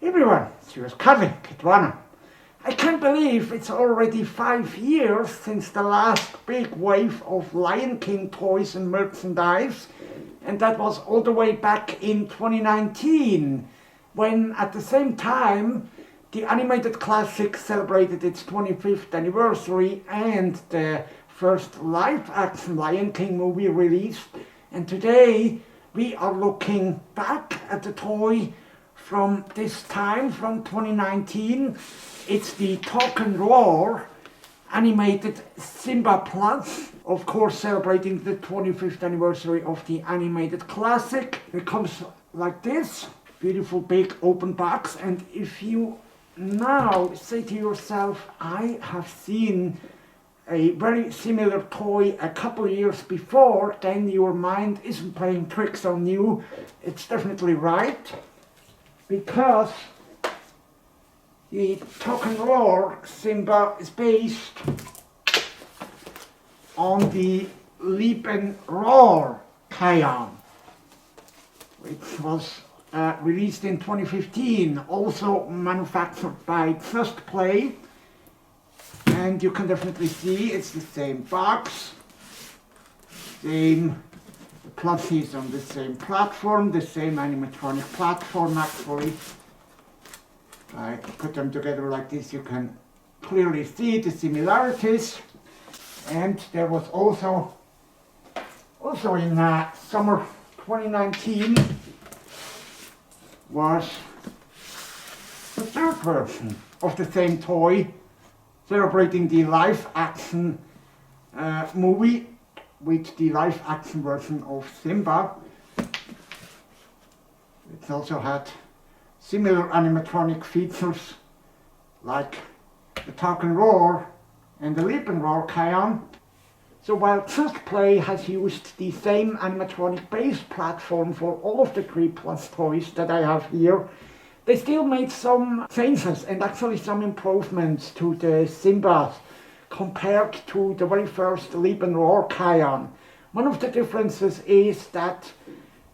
Everyone, it's yours Cuddly, Kitwana. I can't believe it's already 5 years since the last big wave of Lion King toys and merchandise, and that was all the way back in 2019, when at the same time the animated classic celebrated its 25th anniversary and the first live-action Lion King movie released. And today we are looking back at the toy from this time, from 2019. It's the Talk and Roar animated Simba Plush, of course celebrating the 25th anniversary of the animated classic. It comes like this, beautiful big open box, and if you now say to yourself, I have seen a very similar toy a couple years before, then your mind isn't playing tricks on you. It's definitely right, because the Talk and Roar Simba is based on the Leap and Roar Kion, which was released in 2015, also manufactured by Just Play. And you can definitely see it's the same box, the plushies on the same platform, the same animatronic platform actually. I put them together like this, you can clearly see the similarities. And there was also in summer 2019 was the third version of the same toy, celebrating the live-action movie with the live-action version of Simba. It also had similar animatronic features like the Talk and Roar and the Leap and Roar Kion. So while Just Play has used the same animatronic base platform for all of the 3+ toys that I have here, they still made some changes and actually some improvements to the Simbas compared to the very first Leap and Roar Kion. One of the differences is that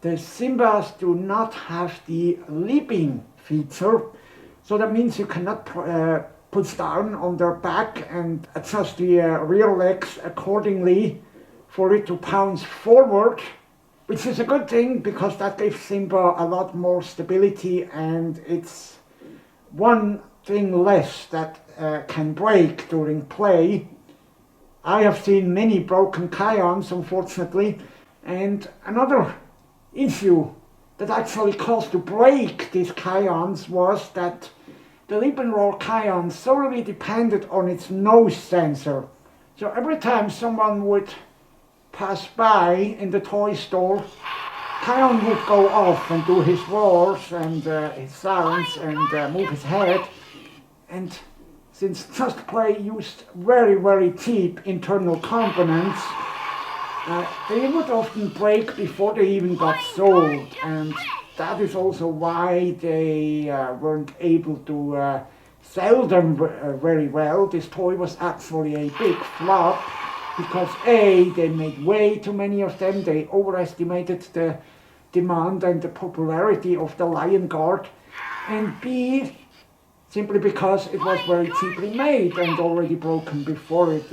the Simbas do not have the leaping feature, so that means you cannot push down on their back and adjust the rear legs accordingly for it to bounce forward, which is a good thing because that gives Simba a lot more stability, and it's one thing less that can break during play. I have seen many broken Kions, unfortunately, and another issue that actually caused to break these Kions was that the Leap and Roar Kion solely depended on its nose sensor. So every time someone would pass by in the toy store, Kion would go off and do his roars and his sounds and move his head. And since Just Play used very, very cheap internal components, they would often break before they even got sold, and that is also why they weren't able to sell them very well. This toy was actually a big flop because A, they made way too many of them, they overestimated the demand and the popularity of the Lion Guard, and B, simply because it was very cheaply made and already broken before it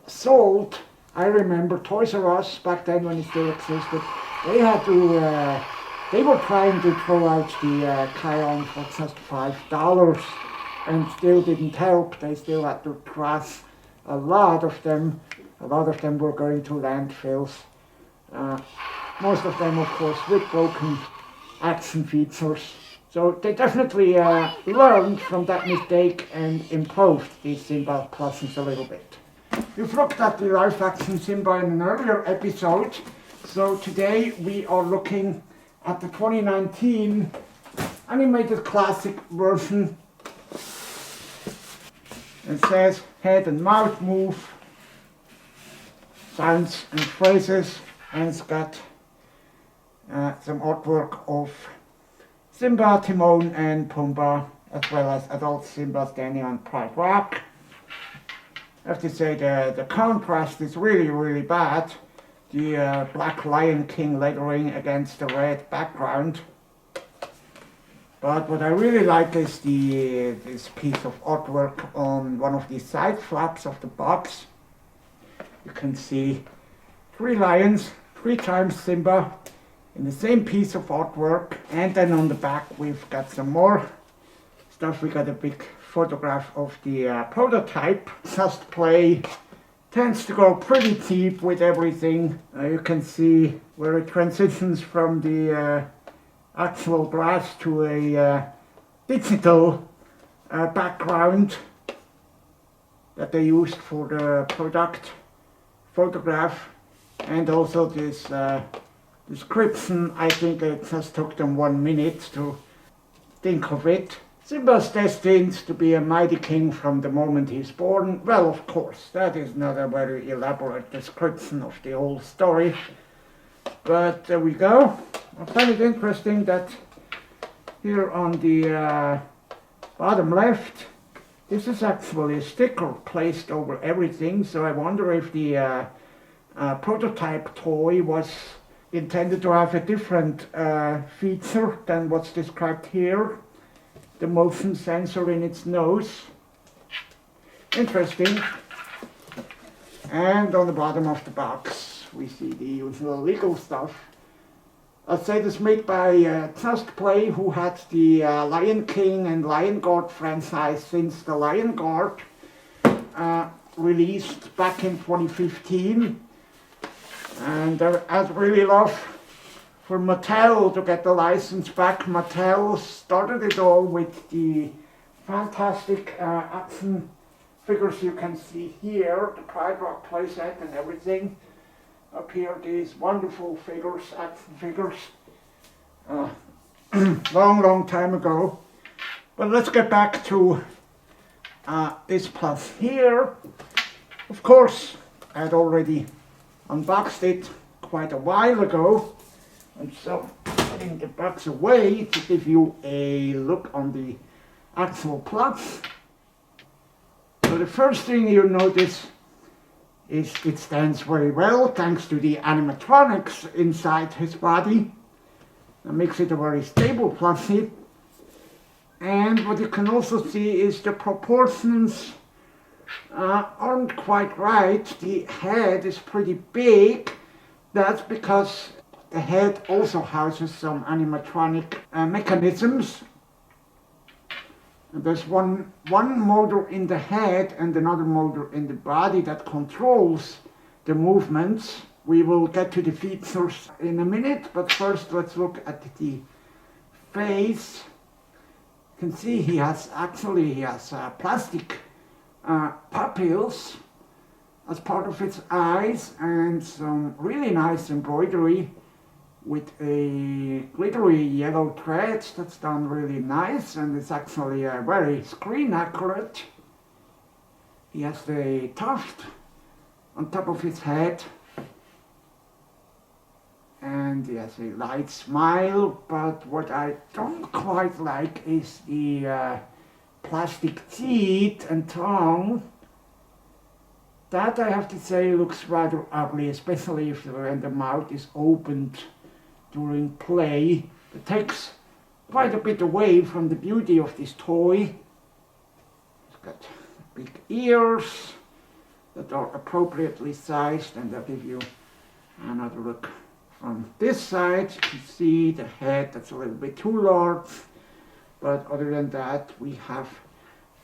sold. I remember Toys R Us, back then when it still existed, they were trying to throw out the Kion for just $5 and still didn't help. They still had to trash a lot of them. A lot of them were going to landfills. Most of them, of course, with broken action features. So they definitely learned from that mistake and improved these Simba plushies a little bit. We've looked at the live-action Simba in an earlier episode, so today we are looking at the 2019 animated classic version. It says head and mouth move, sounds and phrases, and it's got some artwork of Simba, Timon and Pumbaa, as well as adult Simba standing on Pride Rock. I have to say the contrast is really, really bad. The black Lion King lettering against the red background. But what I really like is this piece of artwork on one of the side flaps of the box. You can see 3 lions, 3 times Simba in the same piece of artwork. And then on the back we've got some more stuff. We got a big photograph of the prototype. Just Play tends to go pretty deep with everything. You can see where it transitions from the actual glass to a digital background that they used for the product photograph, and also this description. I think it just took them 1 minute to think of it. Simba's destined to be a mighty king from the moment he's born. Well, of course, that is not a very elaborate description of the whole story. But there we go. I find it interesting that here on the bottom left, this is actually a sticker placed over everything. So I wonder if the prototype toy was intended to have a different feature than what's described here. The motion sensor in its nose. Interesting. And on the bottom of the box we see the usual legal stuff. I'd say this made by Tod Puppy, who had the Lion King and Lion Guard franchise since the Lion Guard released back in 2015. And I'd really love for Mattel to get the license back. Mattel started it all with the fantastic action figures you can see here, the Pride Rock playset and everything. Up here, these wonderful figures, action figures, long time ago. But let's get back to this Plush here. Of course, I had already unboxed it quite a while ago. And so, putting the box away to give you a look on the actual Plush. So the first thing you notice is it stands very well thanks to the animatronics inside his body. That makes it a very stable plushie. And what you can also see is the proportions aren't quite right. The head is pretty big. That's because the head also houses some animatronic mechanisms. And there's one motor in the head and another motor in the body that controls the movements. We will get to the features in a minute, but first let's look at the face. You can see he has plastic pupils as part of its eyes and some really nice embroidery with a glittery yellow thread that's done really nice, and it's actually very screen accurate. He has a tuft on top of his head and he has a light smile, but what I don't quite like is the plastic teeth and tongue. That, I have to say, looks rather ugly, especially when the mouth is opened during play. It takes quite a bit away from the beauty of this toy. It's got big ears that are appropriately sized, and I'll give you another look from this side. You can see the head that's a little bit too large, but other than that we have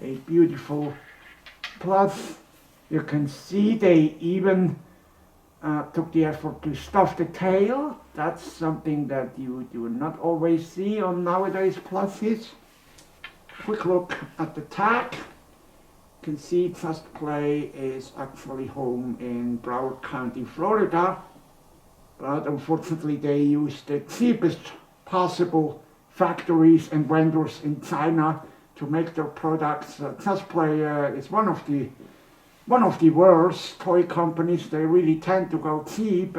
a beautiful Plush. You can see they even took the effort to stuff the tail. That's something that you do not always see on nowadays plushies. Quick look at the tag. You can see Tod Puppy is actually home in Broward County, Florida. But unfortunately they used the cheapest possible factories and vendors in China to make their products. Tod Puppy is one of the worst toy companies. They really tend to go cheap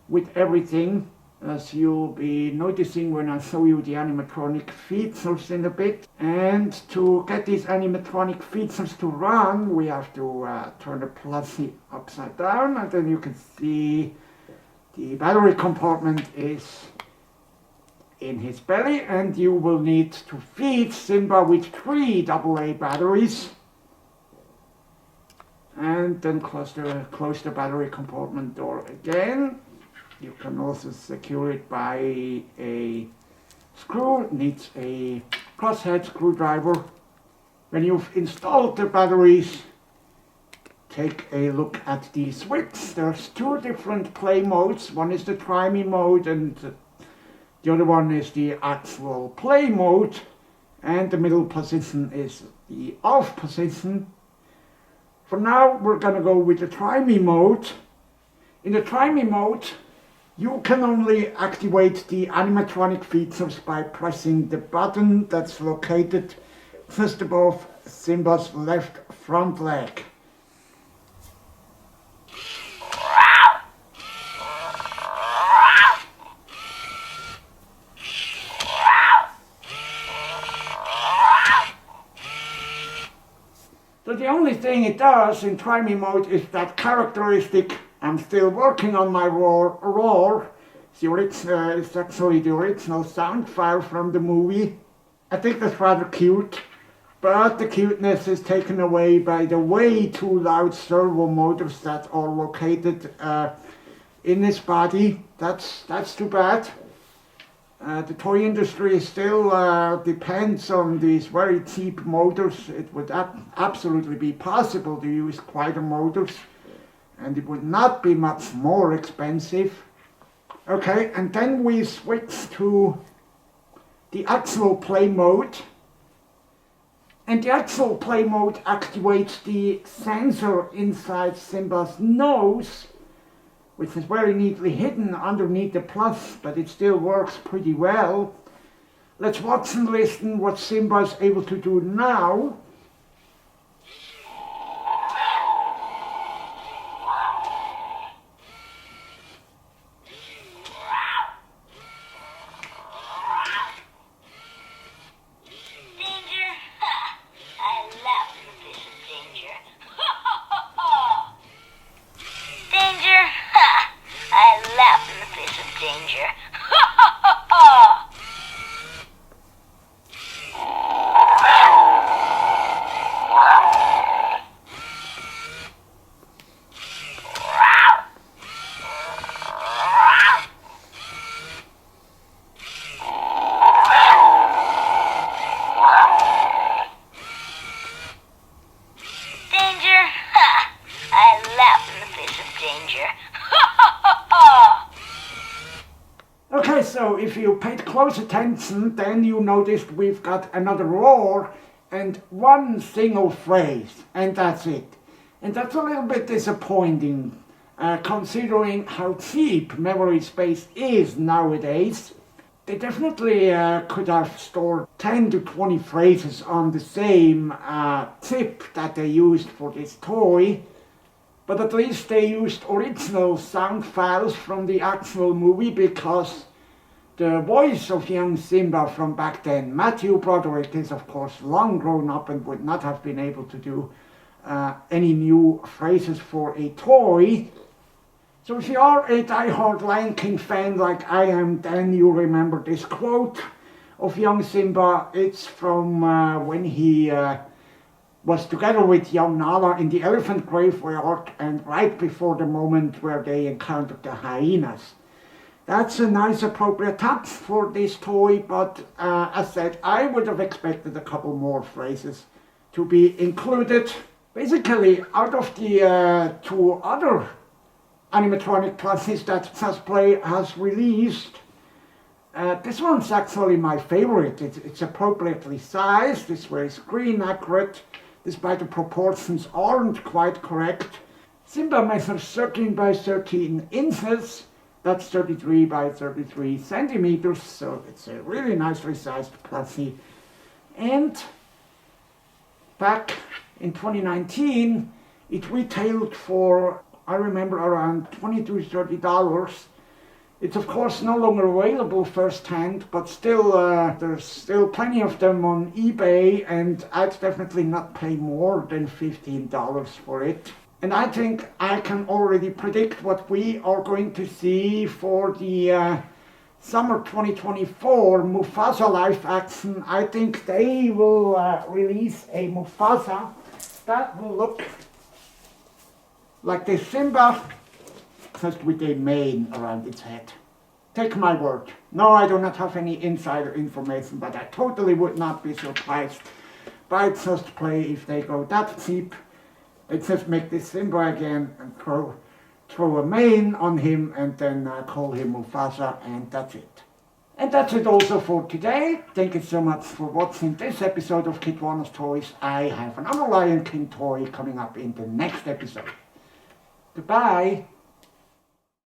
with everything, as you'll be noticing when I show you the animatronic features in a bit. And to get these animatronic features to run, we have to turn the plushie upside down, and then you can see the battery compartment is in his belly, and you will need to feed Simba with 3 AA batteries. And then close the battery compartment door again. You can also secure it by a screw. It needs a crosshead screwdriver. When you've installed the batteries, take a look at the switch. There's 2 different play modes. One is the try me mode and the other one is the actual play mode. And the middle position is the off position. For now, we're going to go with the try me mode. In the try me mode, you can only activate the animatronic features by pressing the button that's located just above Simba's left front leg. So the only thing it does in try me mode is that characteristic. I'm still working on my roar. It's actually the original sound file from the movie. I think that's rather cute, but the cuteness is taken away by the way too loud servo motors that are located in this body. That's too bad. The toy industry still depends on these very cheap motors. It would absolutely be possible to use quieter motors, and it would not be much more expensive. Okay, and then we switch to the actual play mode. And the actual play mode activates the sensor inside Simba's nose, which is very neatly hidden underneath the Plush, but it still works pretty well. Let's watch and listen what Simba is able to do now. Okay, so if you paid close attention, then you noticed we've got another roar and one single phrase, and that's it. And that's a little bit disappointing, considering how cheap memory space is nowadays. They definitely could have stored 10 to 20 phrases on the same chip that they used for this toy, but at least they used original sound files from the actual movie, because the voice of young Simba from back then, Matthew Broderick, is of course long grown up and would not have been able to do any new phrases for a toy. So if you are a die-hard Lion King fan like I am, then you remember this quote of young Simba. It's from when he was together with young Nala in the elephant graveyard, and right before the moment where they encountered the hyenas. That's a nice appropriate touch for this toy, but as said, I would have expected a couple more phrases to be included. Basically, out of the 2 other animatronic plushies that Just Play has released, this one's actually my favorite. It's appropriately sized, it's very screen accurate, despite the proportions aren't quite correct. Simba measures 13 by 13 inches, that's 33 by 33 centimeters, so it's a really nicely sized plushie. And back in 2019, it retailed for, I remember, around $20 to $30. It's of course no longer available firsthand, but still there's still plenty of them on eBay, and I'd definitely not pay more than $15 for it. And I think I can already predict what we are going to see for the summer 2024 Mufasa live action. I think they will release a Mufasa that will look like the Simba, just with a mane around its head. Take my word. No, I do not have any insider information, but I totally would not be surprised by Just Play if they go that cheap. They just make this Simba again and throw a mane on him and then call him Mufasa, and that's it. And that's it also for today. Thank you so much for watching this episode of Kitwana's Toys. I have another Lion King toy coming up in the next episode. Goodbye.